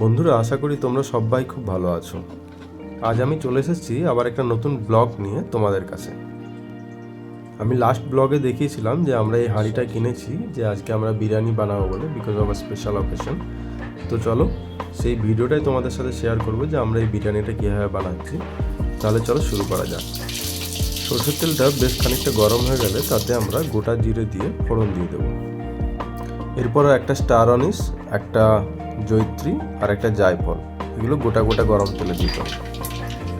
বন্ধুরা, আশা করি তোমরা সবাই খুব ভালো আছো। আজ আমি চলে এসেছি আবার একটা নতুন ব্লগ নিয়ে তোমাদের কাছে। আমি লাস্ট ব্লগে দেখিয়েছিলাম যে আমরা এই হাঁড়িটা কিনেছি, যে আজকে আমরা বিরিয়ানি বানাবো বলে, because of a special occasion. তো চলো সেই ভিডিওটাই তোমাদের সাথে শেয়ার করবো যে আমরা এই বিরিয়ানিটা কীভাবে বানাচ্ছি। তাহলে চলো শুরু করা যাক। সরষের তেলটা বেশ খানিকটা গরম হয়ে গেলে তাতে আমরা গোটা জিরে দিয়ে ফোড়ন দিয়ে দেবো। এরপর একটা স্টার অনিস, একটা জয়িত্রী আর একটা জায়ফল, এগুলো গোটা গোটা গরম তেলে দিতে হবে।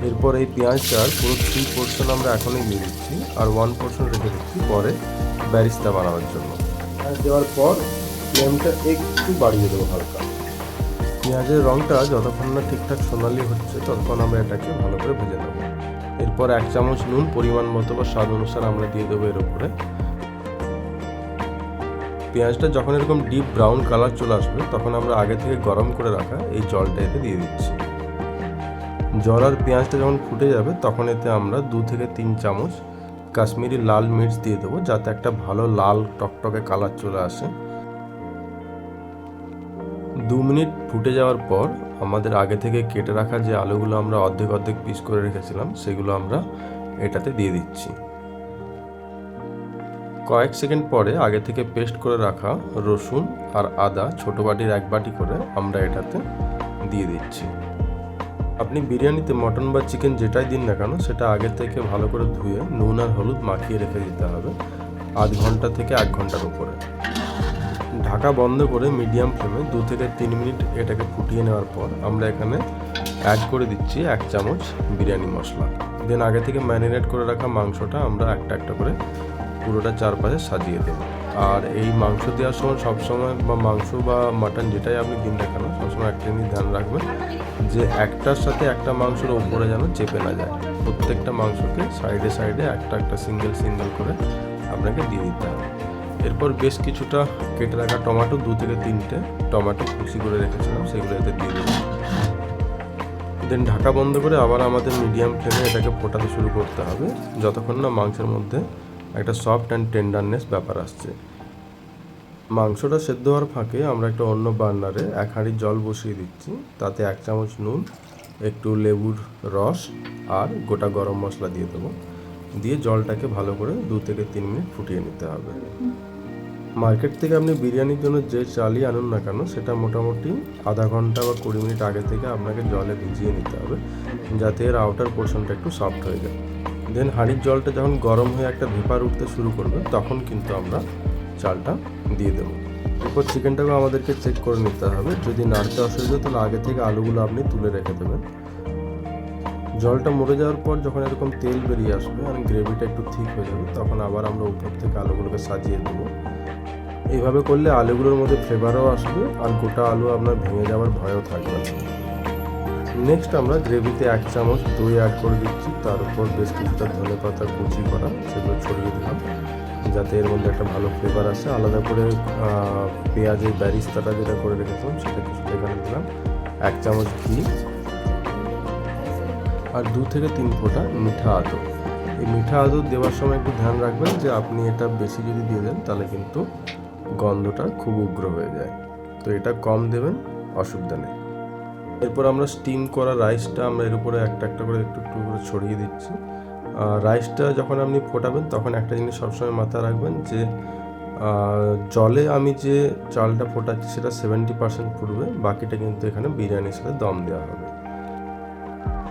এরপর এই পেঁয়াজটার পুরো 3% আমরা এখনই দিয়ে দিচ্ছি, আর 1% রেখে দিচ্ছি পরে ব্যারিস্তা বানানোর জন্য। দেওয়ার পর ফ্লেমটা একটু বাড়িয়ে দেবো হালকা। পেঁয়াজের রঙটা যতক্ষণ না ঠিকঠাক সোনালি হচ্ছে ততক্ষণ আমরা এটাকে ভালো করে ভেজে নেবো। এরপর 1 চামচ নুন পরিমাণ মতো বা স্বাদ অনুসারে আমরা দিয়ে দেবো এর উপরে। পেঁয়াজটা যখন এরকম ডিপ ব্রাউন কালার চলে আসবে তখন আমরা আগে থেকে গরম করে রাখা এই জলটা এতে দিয়ে দিচ্ছি। জল আর পেঁয়াজটা যখন ফুটে যাবে তখন এতে আমরা 2 থেকে 3 চামচ কাশ্মীরি লাল মির্চ দিয়ে দেবো, যাতে একটা ভালো লাল টকটকে কালার চলে আসে। 2 মিনিট ফুটে যাওয়ার পর আমাদের আগে থেকে কেটে রাখা যে আলুগুলো আমরা অর্ধেক অর্ধেক পিস করে রেখেছিলাম সেগুলো আমরা এটাতে দিয়ে দিচ্ছি। কয়েক সেকেন্ড পরে আগে থেকে পেস্ট করে রাখা রসুন আর আদা ছোটো বাটির 1 বাটি করে আমরা এটাতে দিয়ে দিচ্ছি। আপনি বিরিয়ানিতে মটন বা চিকেন যেটাই দিন না কেন সেটা আগে থেকে ভালো করে ধুয়ে নুন আর হলুদ মাখিয়ে রেখে দিতে হবে আধ ঘন্টা থেকে 1 ঘন্টার উপরে। ঢাকা বন্ধ করে মিডিয়াম ফ্লেমে 2 থেকে 3 মিনিট এটাকে ফুটিয়ে নেওয়ার পর আমরা এখানে অ্যাড করে দিচ্ছি 1 চামচ বিরিয়ানি মশলা। দেন আগে থেকে ম্যারিনেট করে রাখা মাংসটা আমরা একটা একটা করে পুরোটা চারপাশে সাজিয়ে দেবো। আর এই মাংস দেওয়ার সময় সবসময়, বা মাংস বা মাটন যেটাই আপনি দিন না কেন, সবসময় একটা জিনিস ধ্যান রাখবেন যে একটার সাথে একটা মাংসের ওপরে যেন চেপে না যায়। প্রত্যেকটা মাংসকে সাইডে সাইডে একটা একটা সিঙ্গেল করে আপনাকে দিয়ে দিতে হবে। এরপর বেশ কিছুটা কেটে রাখা টমেটো, 2 থেকে 3টে টমেটো কুচি করে রেখেছিলাম, সেগুলো এতে দিয়ে দেবো। দেন ঢাকা বন্ধ করে আবার আমাদের মিডিয়াম ফ্লেমে এটাকে ফোটাতে শুরু করতে হবে যতক্ষণ না মাংসের মধ্যে একটা সফট অ্যান্ড টেন্ডারনেস ব্যাপার আসছে। মাংসটা সেদ্ধ হওয়ার ফাঁকে আমরা একটা অন্য বার্নারে 1 হাঁড়ি জল বসিয়ে দিচ্ছি। তাতে 1 চামচ নুন, একটু লেবুর রস আর গোটা গরম মশলা দিয়ে দেবো। দিয়ে জলটাকে ভালো করে 2 থেকে 3 মিনিট ফুটিয়ে নিতে হবে। মার্কেট থেকে আপনি বিরিয়ানির জন্য যে চালই আনুন না কেন সেটা মোটামুটি আধা ঘন্টা বা 20 মিনিট আগে থেকে আপনাকে জলে ভিজিয়ে নিতে হবে, যাতে এর আউটার পোর্শনটা একটু সফট হয়ে যায়। দেন হাঁড়ির জলটা যখন গরম হয়ে একটা ভেপার উঠতে শুরু করবে তখন কিন্তু আমরা চালটা দিয়ে দেবো। এরপর চিকেনটাকে আমাদেরকে চেক করে নিতে হবে, যদি নাড়তে অসুবিধা তাহলে আগে থেকে আলুগুলো আপনি তুলে রেখে দেবেন। জলটা মরে যাওয়ার পর যখন এরকম তেল বেরিয়ে আসবে আর গ্রেভিটা একটু ঠিক হয়ে যাবে তখন আবার আমরা উপর থেকে আলুগুলোকে সাজিয়ে দেবো। এইভাবে করলে আলুগুলোর মধ্যে ফ্লেভারও আসবে আর গোটা আলু আপনার ভেঙে যাওয়ার ভয়ও থাকবে না। নেক্সট আমরা গ্রেভিতে 1 চামচ দই অ্যাড করে দিচ্ছি, তার উপর বেশ কিছুটা ধনেপাতা কুচি করা সেগুলো ছড়িয়ে দিলাম, যাতে এর মধ্যে একটা ভালো ফ্লেভার আসে। আলাদা করে পেঁয়াজের ব্যারিস্তাটা যেটা করে রেখেছিলাম সেটা কিছুটা এখানে দিলাম, 1 চামচ ঘি আর 2 থেকে 3 ফোঁটা মিঠা আদর। এই মিঠা আদর দেওয়ার সময় একটু ধ্যান রাখবেন যে আপনি এটা বেশি যদি দিয়ে দেন তাহলে কিন্তু গন্ধটা খুব উগ্র হয়ে যায়, তো এটা কম দেবেন, অসুবিধা নেই। এরপর আমরা স্টিম করা রাইসটা আমরা এর উপরে একটা একটা করে একটু একটু করে ছড়িয়ে দিচ্ছি। রাইসটা যখন আপনি ফোটাবেন তখন একটা জিনিস সবসময় মাথায় রাখবেন যে জলে আমি যে চালটা ফোটাচ্ছি সেটা 70% ফুটবে, বাকিটা কিন্তু এখানে বিরিয়ানির সাথে দম দেওয়া হবে।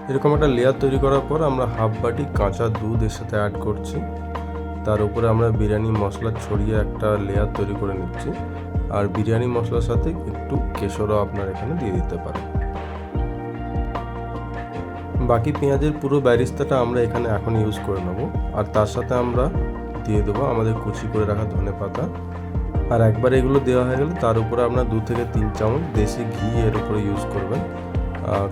এরকম একটা লেয়ার তৈরি করার পর আমরা হাফ বাটি কাঁচা দুধ এর সাথে অ্যাড করছি। তার উপরে আমরা বিরিয়ানি মশলা ছড়িয়ে একটা লেয়ার তৈরি করে নিচ্ছি, আর বিরিয়ানি মশলার সাথে একটু কেশরও আপনার এখানে দিয়ে দিতে পারেন। বাকি পেঁয়াজের পুরো ব্যারিস্তাটা আমরা এখানে এখন ইউজ করে নেব, আর তার সাথে আমরা দিয়ে দেবো আমাদের কুচি করে রাখা ধনেপাতা। আর একবার এগুলো দেওয়া হয়ে গেলে তার উপরে আপনার 2 থেকে 3 চামচ দেশি ঘি এর উপরে ইউজ করবেন।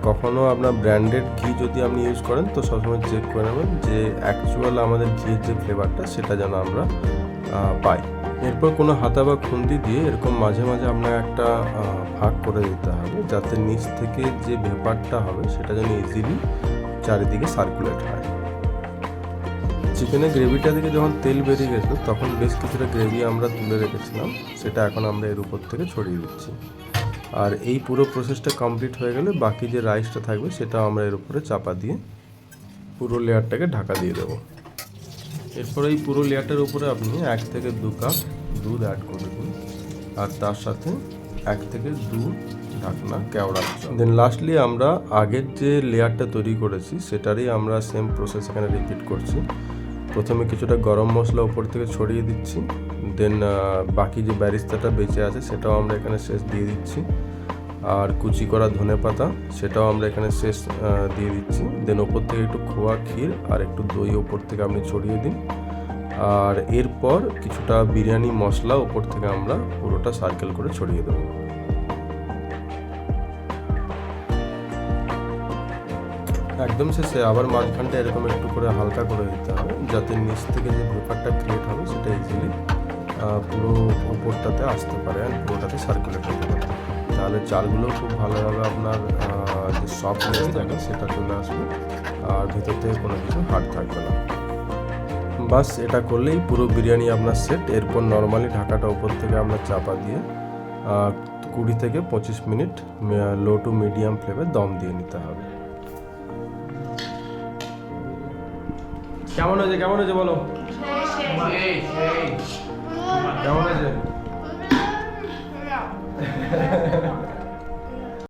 কখনও আপনার ব্র্যান্ডেড ঘি যদি আপনি ইউজ করেন তো সবসময় চেক করে নেবেন যে অ্যাকচুয়াল আমাদের ঘিয়ের যে ফ্লেভারটা সেটা যেন আমরা পাই। এরপর কোনো হাতা বা খুন্তি দিয়ে এরকম মাঝে মাঝে আপনার একটা ভাগ করে দিতে হবে, যাতে নিচ থেকে যে ভেপারটা হবে সেটা যেন ইজিলি চারিদিকে সার্কুলেট হয়। চিকেনের গ্রেভিটা থেকে যখন তেল বেরিয়ে গেছে তখন বেশ কিছুটা গ্রেভি আমরা তুলে রেখেছিলাম, সেটা এখন আমরা এর উপর থেকে ছড়িয়ে দিচ্ছি। আর এই পুরো প্রসেসটা কমপ্লিট হয়ে গেলে বাকি যে রাইসটা থাকবে সেটা আমরা এর উপরে চাপা দিয়ে পুরো লেয়ারটাকে ঢাকা দিয়ে দেবো। এরপর এই পুরো লেয়ারটার উপরে আপনি 1 থেকে 2 কাপ দুধ অ্যাড করে দিন, আর তার সাথে 1 থেকে 2 ঢাকনা কেওড়া জল। দেন লাস্টলি আমরা আগের যে লেয়ারটা তৈরি করেছি সেটারই আমরা সেম প্রসেস এখানে রিপিট করছি। প্রথমে কিছুটা গরম মশলা উপর থেকে ছড়িয়ে দিচ্ছি, দেন বাকি যে ব্যারিস্তাটা বেঁচে আছে সেটাও আমরা এখানে শেষ দিয়ে দিচ্ছি, আর কুচি করা ধনেপাতা সেটাও আমরা এখানে শেষ দিয়ে দিচ্ছি। দেন ওপর থেকে একটু খোয়া ক্ষীর আর একটু দই ওপর থেকে আপনি ছড়িয়ে দিন, আর এরপর কিছুটা বিরিয়ানি মশলা ওপর থেকে আমরা পুরোটা সার্কেল করে ছড়িয়ে দেবো। একদম শেষে আবার মাঝখানটা এরকম একটু করে হালকা করে দিতে হবে, যাতে নিচ থেকে যে ব্যাপারটা ক্রিয়েট হবে সেটা ইজিলি পুরো উপরটাতে আসতে পারে আর পুরোটাতে সার্কুলেট হতে পারে। তাহলে চালগুলো খুব ভালোভাবে আপনার যে সফটনেস থাকে সেটা চলে আসবে, আর ভেতর থেকে কোনো কিছু হার্ড থাকবে না। বাস এটা করলেই পুরো বিরিয়ানি আপনার সেট। এরপর নর্মালি ঢাকাটা উপর থেকে আমরা চাপা দিয়ে 20 থেকে 25 মিনিট লো টু মিডিয়াম ফ্লেমে দম দিয়ে নিতে হবে। কেমন হয়েছে বলো? কেমন হয়েছে?